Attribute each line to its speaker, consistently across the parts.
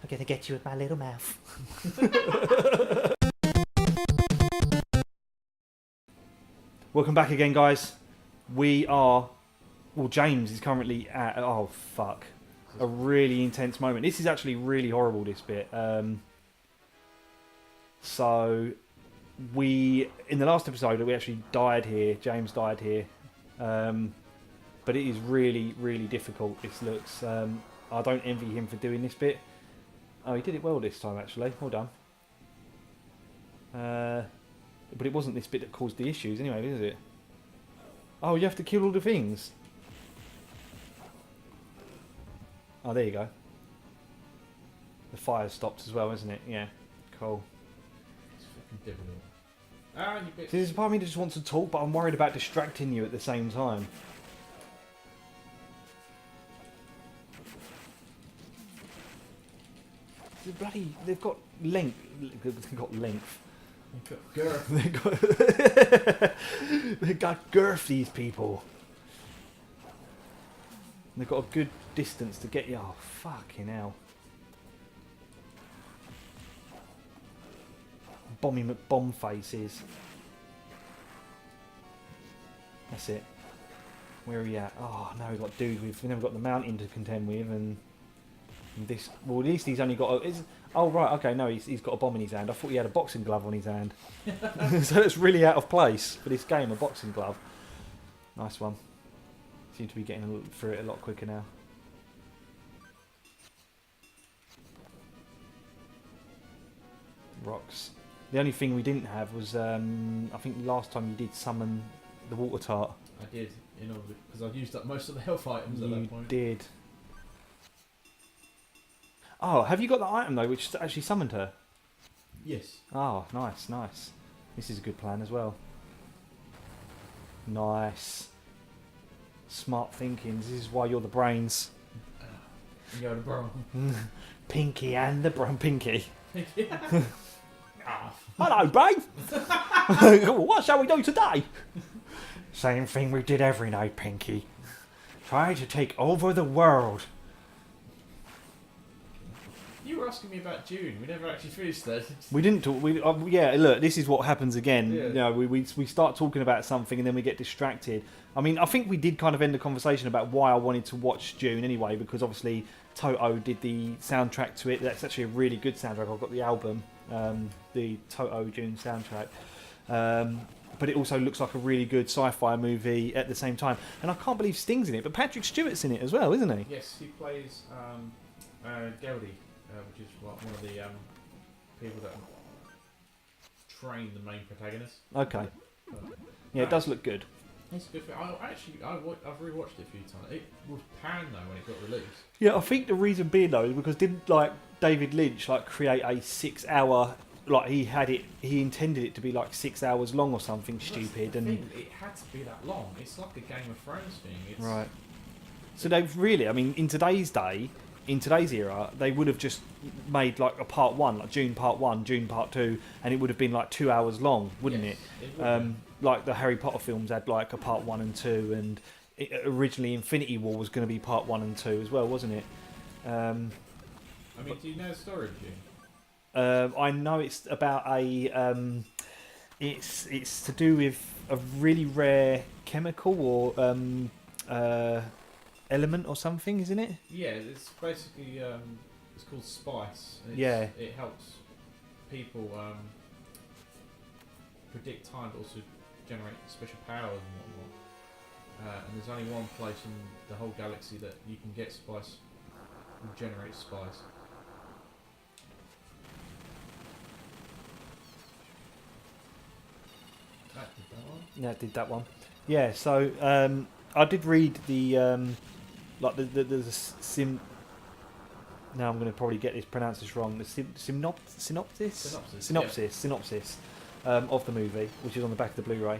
Speaker 1: I'm gonna get you with my little mouth. Welcome back again, guys. We are... Well, James is currently at... Oh, fuck. A really intense moment. This is actually really horrible, this bit. So, we... In the last episode, we actually died here. James died here. But it is really, really difficult, this looks. I don't envy him for doing this bit. Oh, he did it well this time, actually. Well done. But it wasn't this bit that caused the issues anyway, is it? Oh, you have to kill all the things. Oh, there you go. The fire stopped as well, isn't it? Yeah, cool.
Speaker 2: It's fucking difficult. Ah, you bitch.
Speaker 1: See, there's a part of me that just wants to talk, but I'm worried about distracting you at the same time. They've got length. They've got length.
Speaker 2: Girth.
Speaker 1: They've got girth, these people. They've got a good distance to get you. Oh, fucking hell. Bommy McBomb faces. That's it. Where are we at? Oh, now we've got dude. We've never got the mountain to contend with, and this. Well, at least he's only got. Oh right, okay. No, he's got a bomb in his hand. I thought he had a boxing glove on his hand. So that's really out of place for this game. A boxing glove. Nice one. Seem to be getting through it a lot quicker now. Rocks. The only thing we didn't have was, I think last time you did summon the water tart.
Speaker 2: I did, because I've used up most of the health items at that point.
Speaker 1: You did. Oh, have you got the item though, which actually summoned her?
Speaker 2: Yes.
Speaker 1: Oh, nice, nice. This is a good plan as well. Nice. Smart thinking. This is why you're the brains.
Speaker 2: You're the bro.
Speaker 1: Pinky and the Pinky.
Speaker 2: Ah.
Speaker 1: Hello, babe. What shall we do today? Same thing we did every night, Pinky. Try to take over the world.
Speaker 2: You were asking me about Dune. We never actually finished that.
Speaker 1: We didn't talk. Yeah, look, this is what happens again.
Speaker 2: Yeah.
Speaker 1: You know, we start talking about something and then we get distracted. I mean, I think we did kind of end the conversation about why I wanted to watch Dune anyway, because obviously Toto did the soundtrack to it. That's actually a really good soundtrack. I've got the album, the Toto Dune soundtrack. But it also looks like a really good sci-fi movie at the same time. And I can't believe Sting's in it, but Patrick Stewart's in it as well, isn't he?
Speaker 2: Yes, he plays Geldy, which is one of the people that train the main protagonist.
Speaker 1: Okay. Yeah, it does look good.
Speaker 2: It's a good film. I've rewatched it a few times. It was panned though when it got released.
Speaker 1: Yeah, I think the reason being though is because didn't David Lynch create a 6 hour, he intended it to be 6 hours long or something stupid, and
Speaker 2: it had to be that long. It's like a Game of Thrones thing. It's
Speaker 1: right. So they've really, I mean, in today's era, they would have just made a part one, like Dune Part 1, Dune Part 2, and it would have been 2 hours long, wouldn't
Speaker 2: Yes,
Speaker 1: it? Like the Harry Potter films had a Part 1 and 2, and originally Infinity War was going to be Part 1 and 2 as well, wasn't it?
Speaker 2: I mean, do you know the story of Dune?
Speaker 1: I know it's about a it's to do with a really rare chemical or element or something, isn't it?
Speaker 2: Yeah, it's basically it's called spice. And
Speaker 1: Yeah.
Speaker 2: It helps people predict time, but also generate special powers and whatnot. And there's only one place in the whole galaxy that you can get spice and generate spice. That did that one.
Speaker 1: Yeah, it did that one. Yeah, so I did read the now I'm going to probably get this pronounced this wrong. The synopsis of the movie, which is on the back of the Blu-ray.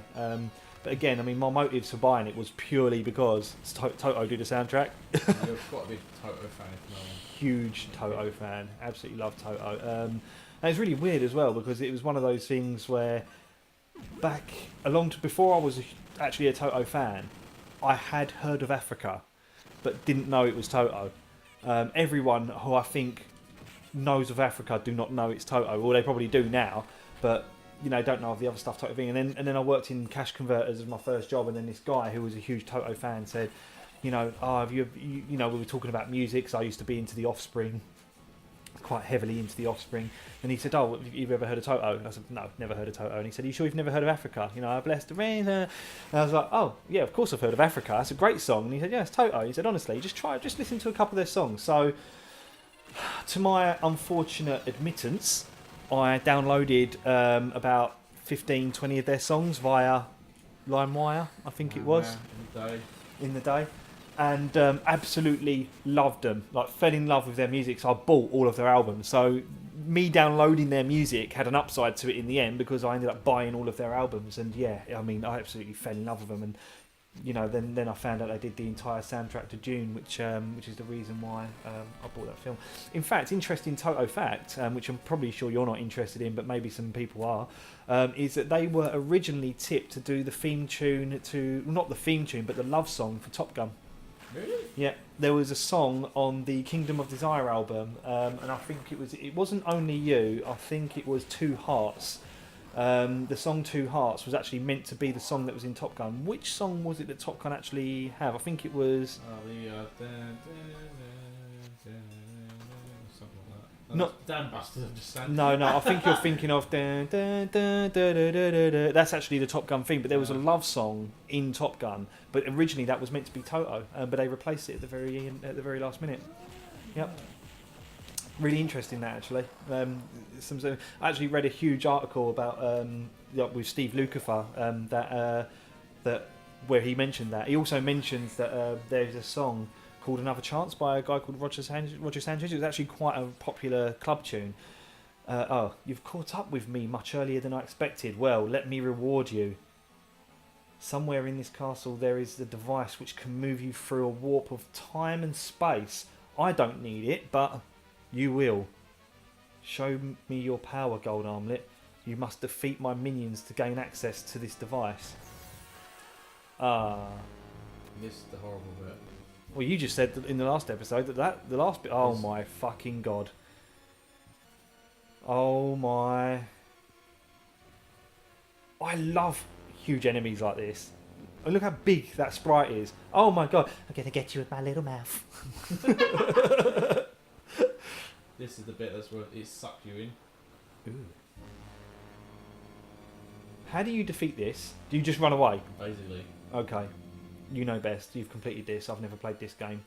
Speaker 1: But again, I mean, my motives for buying it was purely because Toto did the soundtrack.
Speaker 2: You're quite a big Toto fan, if you know.
Speaker 1: Huge Toto fan, absolutely love Toto. And it's really weird as well because it was one of those things where before I was actually a Toto fan, I had heard of Africa, but didn't know it was Toto. Everyone who I think knows of Africa do not know it's Toto, or they probably do now, but don't know of the other stuff Toto thing. And then I worked in cash converters as my first job, and then this guy who was a huge Toto fan said, have you we were talking about music, so I used to be into the Offspring, quite heavily into the Offspring, and he said, "Oh, have you ever heard of Toto?" And I said, "No, never heard of Toto." And he said, "Are you sure you've never heard of Africa? I blessed the rain." And I was like, "Oh, yeah, of course I've heard of Africa. That's a great song." And he said, "Yeah, it's Toto." He said, "Honestly, just listen to a couple of their songs." So, to my unfortunate admittance, I downloaded about 15, 20 of their songs via LimeWire, I think it was, in the day. And absolutely loved them, like fell in love with their music, so I bought all of their albums. So me downloading their music had an upside to it in the end, because I ended up buying all of their albums. And I absolutely fell in love with them. And then I found out they did the entire soundtrack to Dune, which is the reason why I bought that film. In fact, interesting Toto fact, which I'm probably sure you're not interested in, but maybe some people are, is that they were originally tipped to do the theme tune not the theme tune, but the love song for Top Gun.
Speaker 2: Really?
Speaker 1: Yeah, there was a song on the Kingdom of Desire album, and I think it wasn't Only You, I think it was Two Hearts. The song Two Hearts was actually meant to be the song that was in Top Gun. Which song was it that Top Gun actually have? I think it was...
Speaker 2: something like that.
Speaker 1: Not
Speaker 2: Dam Busters, I'm just saying.
Speaker 1: No, I think you're thinking of... That's actually the Top Gun theme, but there was a love song in Top Gun, but originally that was meant to be Toto, but they replaced it at the very last minute. Yep. Really interesting that, actually. I actually read a huge article about with Steve Lukather that where he mentioned that. He also mentions that there's a song called Another Chance by a guy called Roger Sanchez. It was actually quite a popular club tune. You've caught up with me much earlier than I expected. Well, let me reward you. Somewhere in this castle there is the device which can move you through a warp of time and space. I don't need it, but you will. Show me your power, Gold Armlet. You must defeat my minions to gain access to this device.
Speaker 2: This is the horrible bit.
Speaker 1: Well, you just said in the last episode that the last bit... Oh my fucking god. Oh my... I love huge enemies like this. Oh, look how big that sprite is. Oh my god. I'm going to get you with my little mouth.
Speaker 2: This is the bit that's where it sucked you in.
Speaker 1: Ooh. How do you defeat this? Do you just run away?
Speaker 2: Basically.
Speaker 1: Okay. You know best. You've completed this. I've never played this game.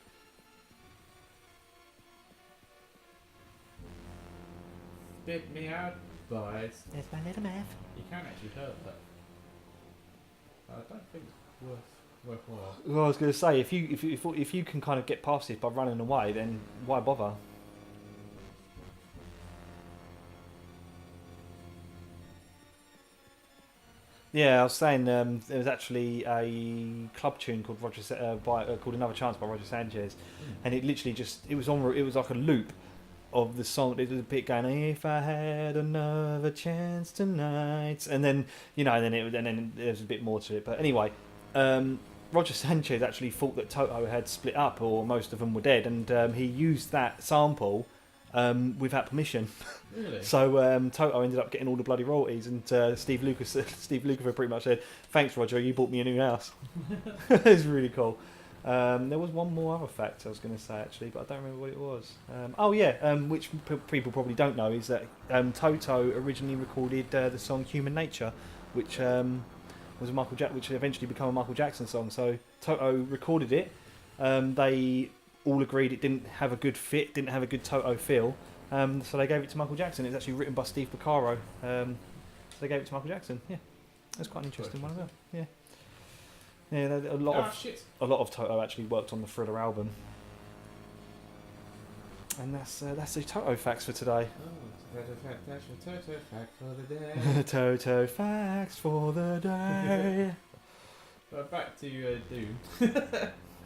Speaker 2: Spit me out, boys.
Speaker 1: There's my little mouth.
Speaker 2: You can actually hurt that. I don't think it's worthwhile.
Speaker 1: Well, I was going to say, if you can kind of get past this by running away, then why bother? Yeah, I was saying there was actually a club tune called called Another Chance by Roger Sanchez, and it literally it was like a loop of the song. It was a bit going, "If I had another chance tonight," and then then there's a bit more to it. But anyway, Roger Sanchez actually thought that Toto had split up, or most of them were dead, and he used that sample without permission.
Speaker 2: Really?
Speaker 1: So Toto ended up getting all the bloody royalties, and Steve Lukather pretty much said, "Thanks, Roger, you bought me a new house." It was really cool. There was one more other fact I was going to say actually, but I don't remember what it was. Which people probably don't know is that Toto originally recorded the song "Human Nature," which was which eventually became a Michael Jackson song. So Toto recorded it. They all agreed it didn't have a good fit, didn't have a good Toto feel. So they gave it to Michael Jackson. It's actually written by Steve Porcaro. So they gave it to Michael Jackson. Yeah, that's quite an interesting one as well. Yeah, a lot of Toto actually worked on the Thriller album. And that's the Toto facts for today.
Speaker 2: Oh, Toto fact for the day.
Speaker 1: Toto facts for the day.
Speaker 2: But back to Dune.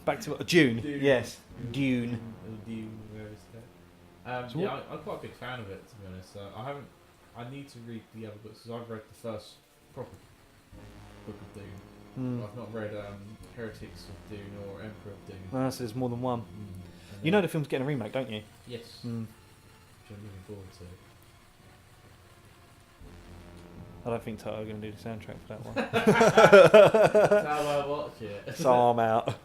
Speaker 1: Back to Dune.
Speaker 2: Dune.
Speaker 1: Yes, Dune.
Speaker 2: Dune, where is that? I'm quite a big fan of it, to be honest. I need to read the other books because I've read the first proper book of Dune. I've not read Heretics of Dune or Emperor of Dune.
Speaker 1: So there's more than one. You know the film's getting a remake, don't you?
Speaker 2: Yes. which I'm looking forward to.
Speaker 1: I don't think Toto are going to do the soundtrack for that one.
Speaker 2: That's how I watch it.
Speaker 1: So I'm out.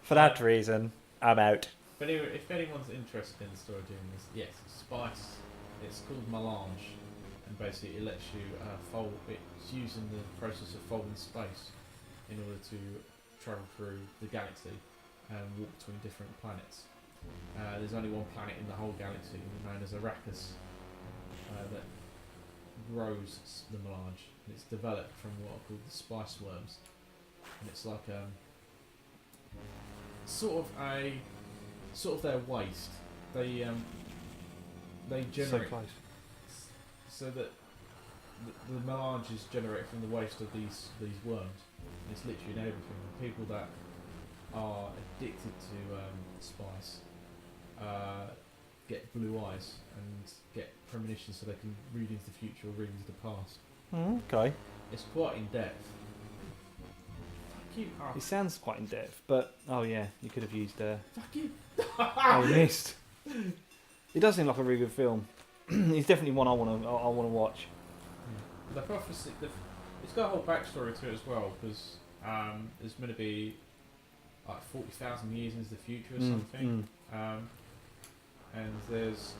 Speaker 1: For that reason, I'm out.
Speaker 2: But anyway, if anyone's interested in the story of Dune, yes, Spice. It's called Melange, and basically it lets you fold. It's using the process of folding space in order to travel through the galaxy and walk between different planets. There's only one planet in the whole galaxy known as Arrakis that grows the melange, and it's developed from what are called the spice worms, and it's like sort of their waste. They generate
Speaker 1: So close.
Speaker 2: so that the melange is generated from the waste of these worms. And it's literally in everything. The people that are addicted to spice get blue eyes and get premonitions, so they can read into the future or read into the past.
Speaker 1: Okay.
Speaker 2: It's quite in depth. Fuck you.
Speaker 1: It sounds quite in depth, but oh yeah, you could have used.
Speaker 2: Fuck you.
Speaker 1: Oh, you missed. It does seem like a really good film. It's definitely one I want to watch.
Speaker 2: The prophecy. It's got a whole backstory to it as well, because there's going to be like 40,000 years into the future or something. And there's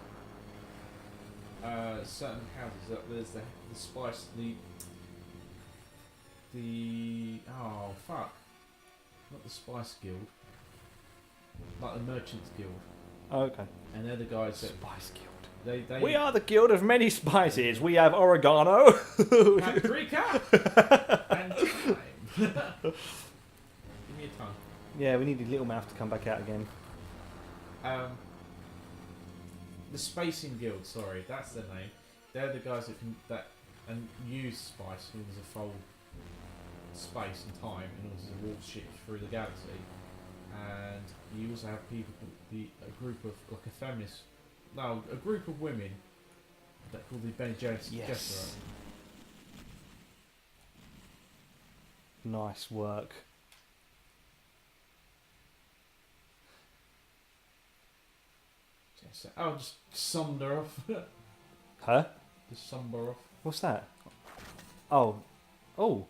Speaker 2: certain houses that there's the spice, the oh fuck, not the Spice Guild, like the Merchants Guild.
Speaker 1: Oh, okay.
Speaker 2: And they're the guys that
Speaker 1: Spice Guild.
Speaker 2: they
Speaker 1: We are the guild of many spices. We have oregano.
Speaker 2: paprika and thyme. Give me a tongue.
Speaker 1: Yeah, we needed Little Mouth to come back out again.
Speaker 2: The Spacing Guild, sorry, that's their name. They're the guys that use spice in order to fold space and time in order to walk ships through the galaxy. And you also have people, a group of women that call the Bene Gesserit.
Speaker 1: Yes. Nice work.
Speaker 2: Oh, just summed her off.
Speaker 1: Huh?
Speaker 2: Just summed her off.
Speaker 1: What's that? Oh. Oh.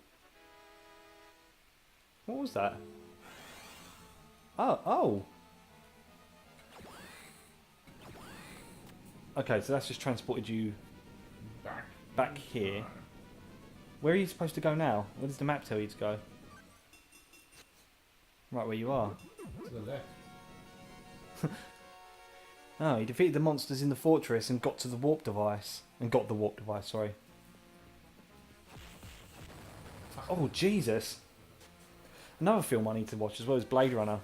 Speaker 1: What was that? Oh. Okay, so that's just transported you back here. Where are you supposed to go now? Where does the map tell you to go? Right where you are.
Speaker 2: To the left.
Speaker 1: Oh, he defeated the monsters in the fortress and got to the warp device. Sorry. Oh, Jesus. Another film I need to watch as well is Blade Runner.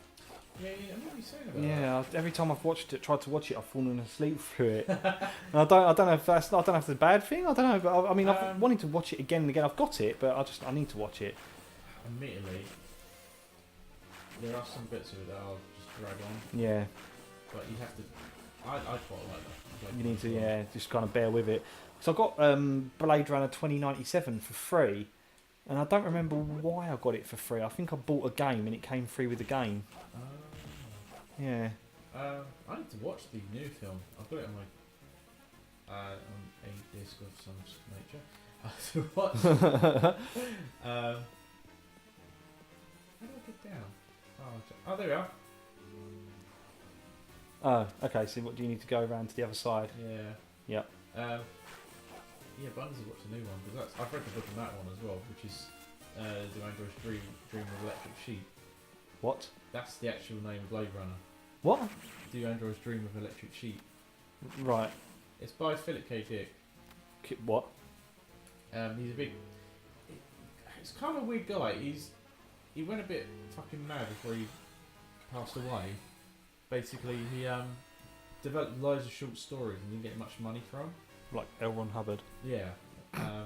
Speaker 2: Yeah, what are you saying about
Speaker 1: Yeah, every time I've tried to watch it, I've fallen asleep through it. And I don't know if that's a bad thing. I don't know, but I mean, I've wanted to watch it again and again. I've got it, but I need to watch it.
Speaker 2: Admittedly, there are some bits of it that I'll just drag on.
Speaker 1: Yeah.
Speaker 2: But you have to. I quite like that.
Speaker 1: You need to, just kind of bear with it. So I got Blade Runner 2097 for free, and I don't remember why I got it for free. I think I bought a game and it came free with the game. Yeah.
Speaker 2: I need to watch the new film. I've got it on my on a disc of some nature. I have to watch. How do I get down? Oh, there we are.
Speaker 1: Oh, okay. So what do you need to go around to the other side?
Speaker 2: Yeah.
Speaker 1: Yep.
Speaker 2: Yeah, but I need to watch the new one because I've read the book on that one as well, which is the Android's Dream of Electric Sheep.
Speaker 1: What?
Speaker 2: That's the actual name of Blade Runner.
Speaker 1: What?
Speaker 2: The Android's Dream of Electric Sheep.
Speaker 1: Right.
Speaker 2: It's by Philip K. Dick.
Speaker 1: What?
Speaker 2: He's a big. It's kind of a weird guy. He went a bit fucking mad before he passed away. Basically, he developed loads of short stories and didn't get much money from.
Speaker 1: Like L. Ron Hubbard.
Speaker 2: Yeah.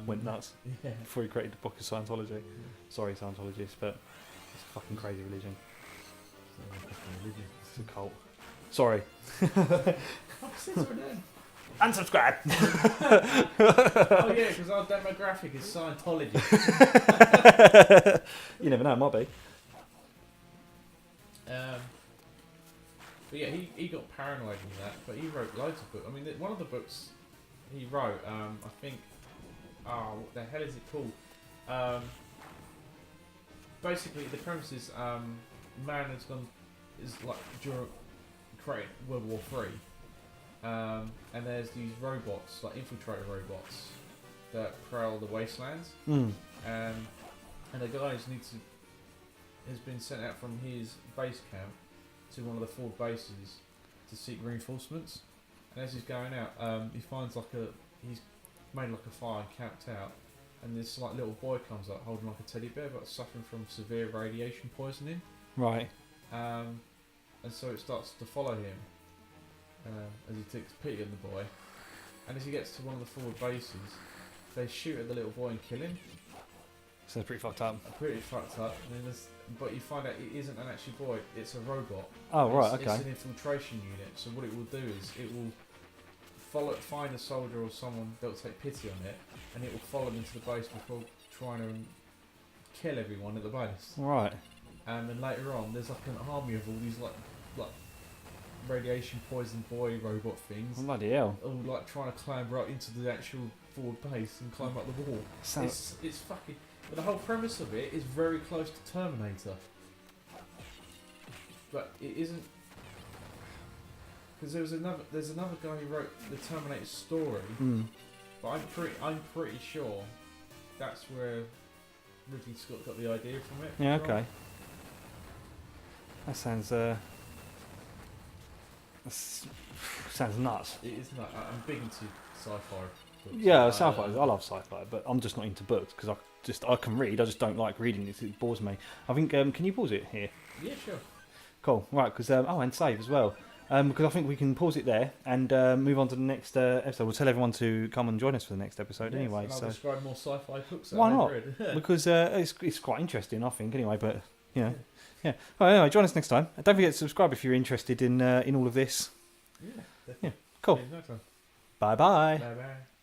Speaker 1: Went nuts.
Speaker 2: Yeah.
Speaker 1: Before he created the book of Scientology. Sorry, Scientologists, but it's a fucking crazy religion. It's a cult. Sorry. Unsubscribe.
Speaker 2: Oh yeah, because our demographic is Scientology.
Speaker 1: You never know, it might be.
Speaker 2: But yeah, he got paranoid in that, but he wrote loads of books. I mean, one of the books he wrote, I think, what the hell is it called? Basically, the premise is, man has gone, is like during created World War Three, and there's these robots, like infiltrator robots, that prowl the wastelands, and the guys has been sent out from his base camp to one of the forward bases to seek reinforcements. And as he's going out, he finds he's made like a fire and camped out, and this like little boy comes up holding like a teddy bear, but suffering from severe radiation poisoning.
Speaker 1: Right.
Speaker 2: And so it starts to follow him as he takes pity on the boy. And as he gets to one of the forward bases, they shoot at the little boy and kill him.
Speaker 1: So pretty fucked up.
Speaker 2: Pretty fucked up. And then but you find out it isn't an actual boy; it's a robot.
Speaker 1: Oh right, okay.
Speaker 2: It's an infiltration unit. So what it will do is it will find a soldier or someone that will take pity on it, and it will follow them into the base before trying to kill everyone at the base.
Speaker 1: Right.
Speaker 2: And then later on, there's like an army of all these like radiation poisoned boy robot things.
Speaker 1: Bloody hell!
Speaker 2: All like trying to clamber up into the actual forward base and climb up the wall. It's fucking. But the whole premise of it is very close to Terminator. But it isn't, because there's another guy who wrote the Terminator story. But I'm pretty sure that's where Ridley Scott got the idea from it.
Speaker 1: Yeah. Okay. That sounds sounds nuts.
Speaker 2: It is nuts. I'm big into sci-fi books.
Speaker 1: Yeah, sci-fi. I love sci-fi, but I'm just not into books because I can read. I just don't like reading. It bores me. I think. Can you pause it here?
Speaker 2: Yeah, sure.
Speaker 1: Cool. Right, because and save as well. Because I think we can pause it there and move on to the next episode. We'll tell everyone to come and join us for the next episode anyway.
Speaker 2: And I'll describe more sci-fi books.
Speaker 1: Why not? Because it's quite interesting, I think. Anyway, but you know, yeah. Well, anyway, join us next time. Don't forget to subscribe if you're interested in all of this.
Speaker 2: Yeah.
Speaker 1: Yeah. Cool.
Speaker 2: Next time.
Speaker 1: Bye bye.
Speaker 2: Bye bye.